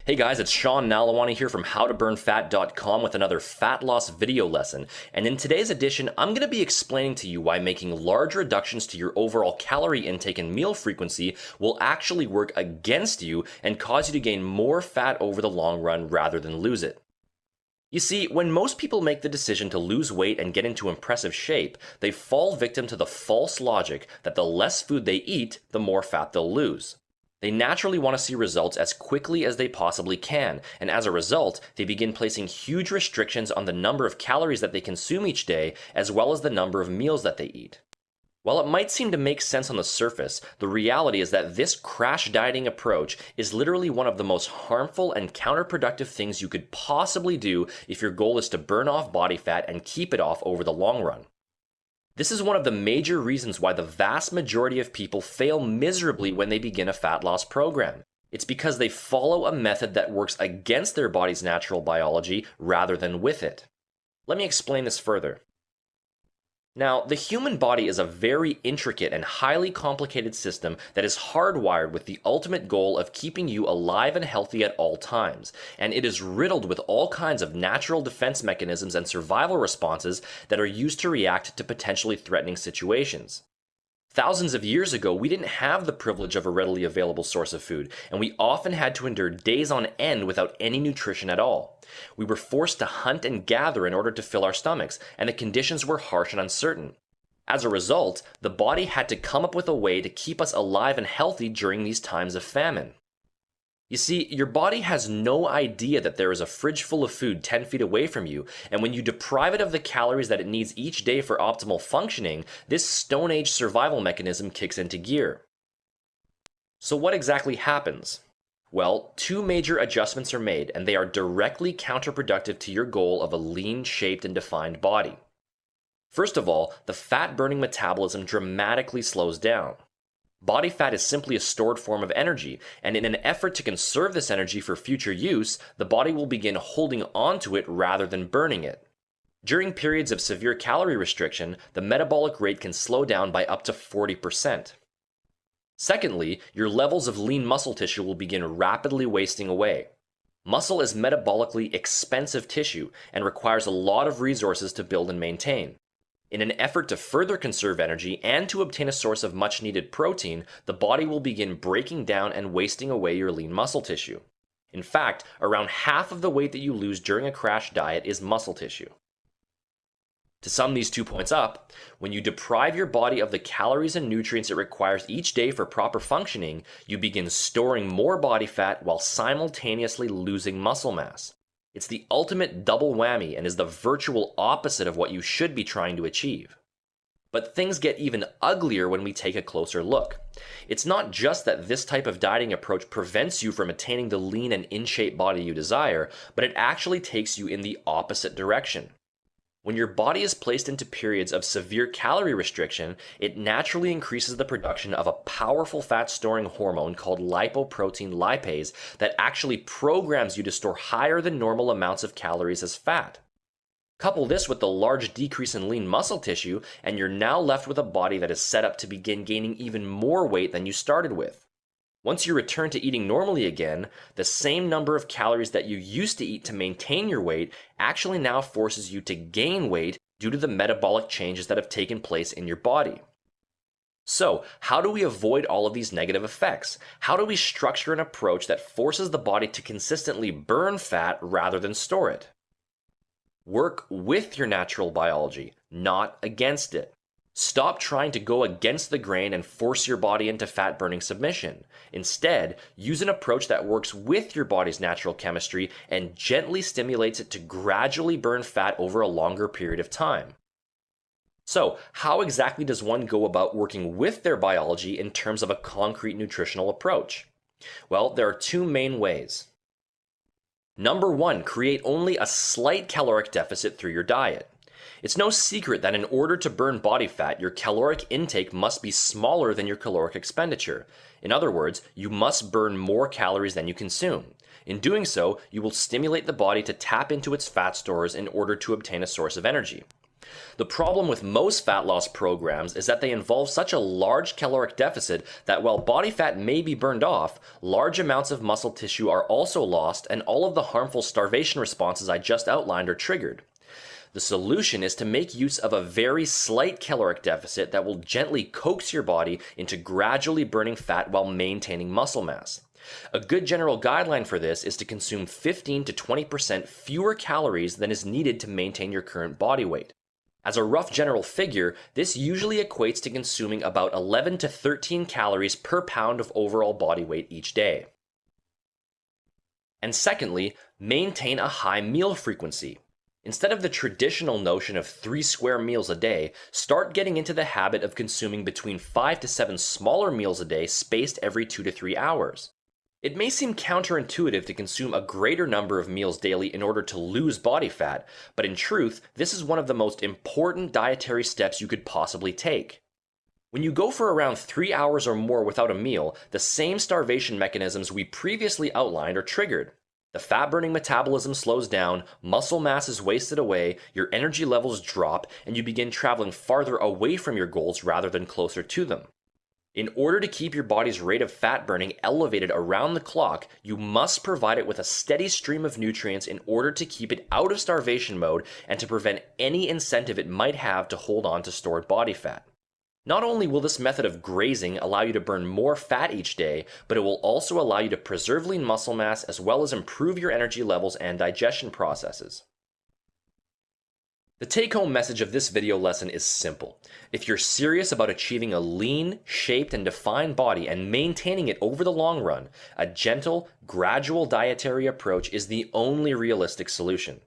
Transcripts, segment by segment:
Hey guys, it's Sean Nalawani here from howtoburnfat.com with another fat loss video lesson. And in today's edition, I'm going to be explaining to you why making large reductions to your overall calorie intake and meal frequency will actually work against you and cause you to gain more fat over the long run rather than lose it. You see, when most people make the decision to lose weight and get into impressive shape, they fall victim to the false logic that the less food they eat, the more fat they'll lose. They naturally want to see results as quickly as they possibly can, and as a result, they begin placing huge restrictions on the number of calories that they consume each day, as well as the number of meals that they eat. While it might seem to make sense on the surface, the reality is that this crash dieting approach is literally one of the most harmful and counterproductive things you could possibly do if your goal is to burn off body fat and keep it off over the long run. This is one of the major reasons why the vast majority of people fail miserably when they begin a fat loss program. It's because they follow a method that works against their body's natural biology rather than with it. Let me explain this further. Now, the human body is a very intricate and highly complicated system that is hardwired with the ultimate goal of keeping you alive and healthy at all times, and it is riddled with all kinds of natural defense mechanisms and survival responses that are used to react to potentially threatening situations. Thousands of years ago, we didn't have the privilege of a readily available source of food, and we often had to endure days on end without any nutrition at all. We were forced to hunt and gather in order to fill our stomachs, and the conditions were harsh and uncertain. As a result, the body had to come up with a way to keep us alive and healthy during these times of famine. You see, your body has no idea that there is a fridge full of food 10 feet away from you, and when you deprive it of the calories that it needs each day for optimal functioning, this Stone Age survival mechanism kicks into gear. So what exactly happens? Well, two major adjustments are made, and they are directly counterproductive to your goal of a lean, shaped, and defined body. First of all, the fat-burning metabolism dramatically slows down. Body fat is simply a stored form of energy, and in an effort to conserve this energy for future use, the body will begin holding onto it rather than burning it. During periods of severe calorie restriction, the metabolic rate can slow down by up to 40%. Secondly, your levels of lean muscle tissue will begin rapidly wasting away. Muscle is metabolically expensive tissue and requires a lot of resources to build and maintain. In an effort to further conserve energy and to obtain a source of much needed protein, the body will begin breaking down and wasting away your lean muscle tissue. In fact, around half of the weight that you lose during a crash diet is muscle tissue. To sum these 2 points up, when you deprive your body of the calories and nutrients it requires each day for proper functioning, you begin storing more body fat while simultaneously losing muscle mass. It's the ultimate double whammy and is the virtual opposite of what you should be trying to achieve. But things get even uglier when we take a closer look. It's not just that this type of dieting approach prevents you from attaining the lean and in-shape body you desire, but it actually takes you in the opposite direction. When your body is placed into periods of severe calorie restriction, it naturally increases the production of a powerful fat-storing hormone called lipoprotein lipase that actually programs you to store higher than normal amounts of calories as fat. Couple this with the large decrease in lean muscle tissue, and you're now left with a body that is set up to begin gaining even more weight than you started with. Once you return to eating normally again, the same number of calories that you used to eat to maintain your weight actually now forces you to gain weight due to the metabolic changes that have taken place in your body. So, how do we avoid all of these negative effects? How do we structure an approach that forces the body to consistently burn fat rather than store it? Work with your natural biology, not against it. Stop trying to go against the grain and force your body into fat-burning submission. Instead, use an approach that works with your body's natural chemistry and gently stimulates it to gradually burn fat over a longer period of time. So, how exactly does one go about working with their biology in terms of a concrete nutritional approach? Well, there are two main ways. Number one, create only a slight caloric deficit through your diet. It's no secret that in order to burn body fat, your caloric intake must be smaller than your caloric expenditure. In other words, you must burn more calories than you consume. In doing so, you will stimulate the body to tap into its fat stores in order to obtain a source of energy. The problem with most fat loss programs is that they involve such a large caloric deficit that while body fat may be burned off, large amounts of muscle tissue are also lost and all of the harmful starvation responses I just outlined are triggered. The solution is to make use of a very slight caloric deficit that will gently coax your body into gradually burning fat while maintaining muscle mass. A good general guideline for this is to consume 15 to 20% fewer calories than is needed to maintain your current body weight. As a rough general figure, this usually equates to consuming about 11 to 13 calories per pound of overall body weight each day. And secondly, maintain a high meal frequency. Instead of the traditional notion of 3 square meals a day, start getting into the habit of consuming between 5 to 7 smaller meals a day spaced every 2 to 3 hours. It may seem counterintuitive to consume a greater number of meals daily in order to lose body fat, but in truth, this is one of the most important dietary steps you could possibly take. When you go for around 3 hours or more without a meal, the same starvation mechanisms we previously outlined are triggered. The fat-burning metabolism slows down, muscle mass is wasted away, your energy levels drop, and you begin traveling farther away from your goals rather than closer to them. In order to keep your body's rate of fat burning elevated around the clock, you must provide it with a steady stream of nutrients in order to keep it out of starvation mode and to prevent any incentive it might have to hold on to stored body fat. Not only will this method of grazing allow you to burn more fat each day, but it will also allow you to preserve lean muscle mass as well as improve your energy levels and digestion processes. The take-home message of this video lesson is simple. If you're serious about achieving a lean, shaped, and defined body and maintaining it over the long run, a gentle, gradual dietary approach is the only realistic solution.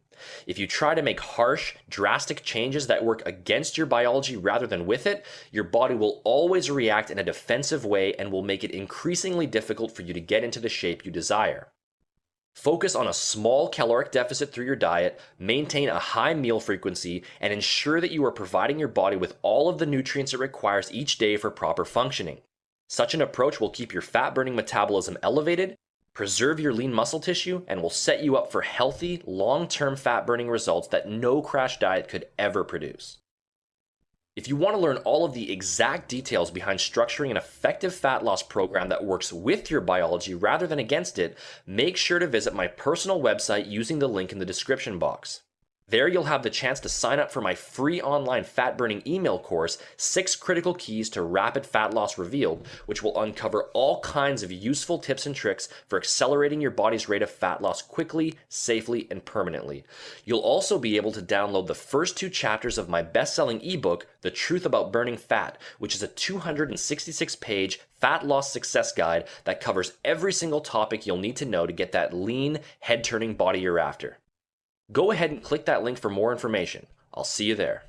If you try to make harsh, drastic changes that work against your biology rather than with it, your body will always react in a defensive way and will make it increasingly difficult for you to get into the shape you desire. Focus on a small caloric deficit through your diet, maintain a high meal frequency, and ensure that you are providing your body with all of the nutrients it requires each day for proper functioning. Such an approach will keep your fat-burning metabolism elevated, preserve your lean muscle tissue, and will set you up for healthy, long-term fat-burning results that no crash diet could ever produce. If you want to learn all of the exact details behind structuring an effective fat loss program that works with your biology rather than against it, make sure to visit my personal website using the link in the description box. There you'll have the chance to sign up for my free online fat-burning email course, 6 Critical Keys to Rapid Fat Loss Revealed, which will uncover all kinds of useful tips and tricks for accelerating your body's rate of fat loss quickly, safely, and permanently. You'll also be able to download the first 2 chapters of my best-selling ebook, The Truth About Burning Fat, which is a 266-page fat loss success guide that covers every single topic you'll need to know to get that lean, head-turning body you're after. Go ahead and click that link for more information. I'll see you there.